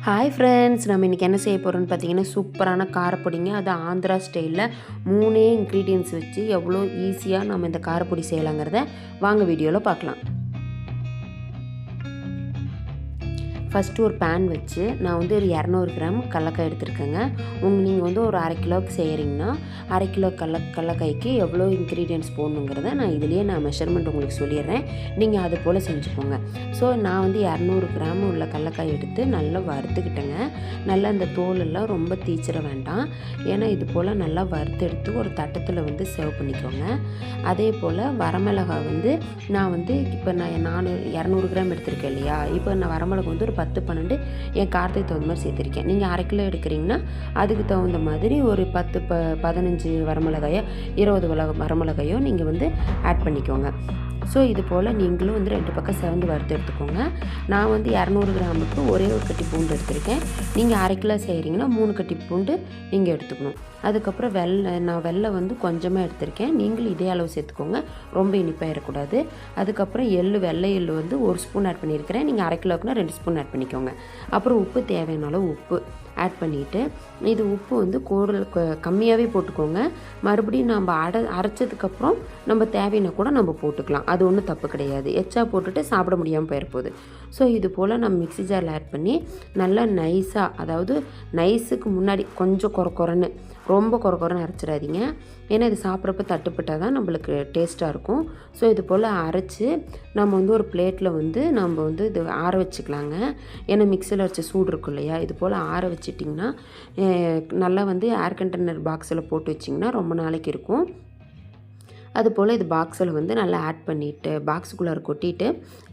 Hi friends, நம்ம இன்றைக்கி என்ன செய்ய போகிறோம்னு பார்த்தீங்கன்னா சூப்பரான காரப்பொடிங்க. அது ஆந்திரா ஸ்டைலில் 3 இன்க்ரீடியன்ட்ஸ் வச்சு எவ்வளோ ஈஸியாக நம்ம இந்த காரப்பொடி செய்யலாங்கிறத வாங்க வீடியோவில் பார்க்கலாம். ஃபஸ்ட்டு ஒரு பேன் வச்சு நான் வந்து ஒரு 200 கிராம் கடலக்காய் எடுத்துருக்கேங்க. நீங்கள் வந்து ஒரு 1/2 கிலோவுக்கு செய்கிறீங்கன்னா 1/2 கிலோ கடலக்காய்க்கு எவ்வளோ இன்க்ரீடியன்ட்ஸ் போடணுங்கிறத நான் இதுலேயே மெஷர்மெண்ட் உங்களுக்கு சொல்லிடுறேன். நீங்கள் அது போல் செஞ்சுக்கோங்க. ஸோ நான் வந்து 200 கிராம் உள்ள கடலக்காய் எடுத்து நல்லா வறுத்துக்கிட்டேங்க. நல்லா அந்த தோலெல்லாம் ரொம்ப தீச்சிட வேண்டாம். ஏன்னா இது போல் நல்லா வறுத்து எடுத்து ஒரு தட்டத்தில் வந்து சர்வ் பண்ணிக்கோங்க. அதே போல் வரமிளகாய் வந்து நான் வந்து இப்போ நான் 200 கிராம் எடுத்திருக்கேன் இல்லையா, இப்போ நான் வரமிளகாய் வந்து ஒரு 10-12 என் காரத்துக்கு தகுந்த மாதிரி சேர்த்துருக்கேன். நீங்கள் 1/2 கிலோ எடுக்கிறீங்கன்னா அதுக்கு தகுந்த மாதிரி ஒரு 10-15 வரமிளகாயோ 20 வரமிளகாயோ நீங்கள் வந்து ஆட் பண்ணிக்கோங்க. ஸோ இது போல் நீங்களும் வந்து 2 பக்கம் செவந்து வறுத்து எடுத்துக்கோங்க. நான் வந்து 200 கிராமுக்கு ஒரே ஒரு கட்டி பூண்டு எடுத்திருக்கேன். நீங்கள் 1/2 கிலோ செய்கிறீங்கன்னா 3 கட்டி பூண்டு நீங்கள் எடுத்துக்கணும். அதுக்கப்புறம் நான் வெல்லம் வந்து கொஞ்சமாக எடுத்திருக்கேன். நீங்களும் இதே அளவு சேர்த்துக்கோங்க, ரொம்ப இனிப்பாக இருக்கக்கூடாது. அதுக்கப்புறம் வெள்ளை எள்ளு வந்து 1 ஸ்பூன் ஆட் பண்ணியிருக்கிறேன். நீங்கள் 1/2 கிலோக்குன்னா 2 ஸ்பூன் ஆட் பண்ணிக்கோங்க. அப்புறம் உப்பு தேவையான அளவு உப்பு ஆட் பண்ணிவிட்டு, இது உப்பு வந்து கம்மியாகவே போட்டுக்கோங்க. மறுபடியும் நம்ம அரைச்சதுக்கப்புறம் நம்ம தேவைன்னா கூட நம்ம போட்டுக்கலாம். அது ஒன்றும் தப்பு கிடையாது. எச்சா போட்டுட்டு சாப்பிட முடியாமல் போயிடப்போகுது. ஸோ இது போல் நம்ம மிக்ஸி ஜாரில் ஆட் பண்ணி நல்லா நைஸாக, அதாவது நைஸுக்கு முன்னாடி கொஞ்சம் குறன்னு ரொம்ப குறன்னு அரைச்சிடாதீங்க. ஏன்னா இது சாப்பிட்றப்ப தட்டுப்பட்டால் தான் நம்மளுக்கு டேஸ்ட்டாக இருக்கும். ஸோ இது போல் அரைச்சி நம்ம வந்து ஒரு பிளேட்டில் வந்து நம்ம வந்து இது ஆற வச்சுக்கலாங்க. ஏன்னா மிக்சியில் வச்ச சூடு இருக்கும் இல்லையா, இது போல் ஆற வச்சிட்டிங்கன்னா நல்லா வந்து ஏர் கண்டெய்னர் பாக்ஸில் போட்டு வச்சிங்கன்னா ரொம்ப நாளைக்கு இருக்கும். அதுபோல் இது பாக்ஸில் வந்து நல்லா ஆட் பண்ணிவிட்டு பாக்ஸுக்குள்ளார கொட்டிட்டு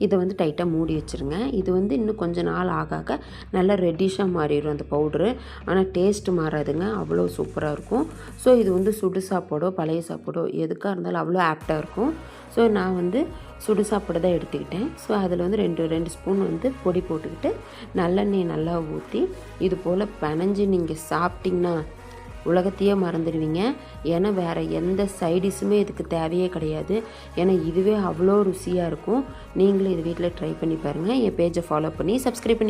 இதை வந்து டைட்டாக மூடி வச்சுருங்க. இது வந்து இன்னும் கொஞ்சம் நாள் ஆக நல்லா ரெட்டிஷாக மாறிடும் அந்த பவுட்ரு. ஆனால் டேஸ்ட்டு மாறாதுங்க, அவ்வளோ சூப்பராக இருக்கும். ஸோ இது வந்து சுடு சாப்பாடோ பழைய சாப்பாடோ எதுக்காக இருந்தாலும் அவ்வளோ ஆப்டாக இருக்கும். ஸோ நான் வந்து சுடு சாப்பாடு தான் எடுத்துக்கிட்டேன். ஸோ அதில் வந்து 2 ஸ்பூன் வந்து பொடி போட்டுக்கிட்டு நல்லெண்ணெய் நல்லா ஊற்றி இது போல் பிணைஞ்சு நீங்கள் சாப்பிட்டிங்கன்னா உலகத்தையே மறந்துடுவீங்க. ஏன்னா வேறு எந்த சைடிஷுமே இதுக்கு தேவையே கிடையாது. ஏன்னா இதுவே அவ்வளோ ருசியாக இருக்கும். நீங்களும் இது வீட்டில் ட்ரை பண்ணி பாருங்கள். என் பேஜை ஃபாலோ பண்ணி சப்ஸ்கிரைப் பண்ணி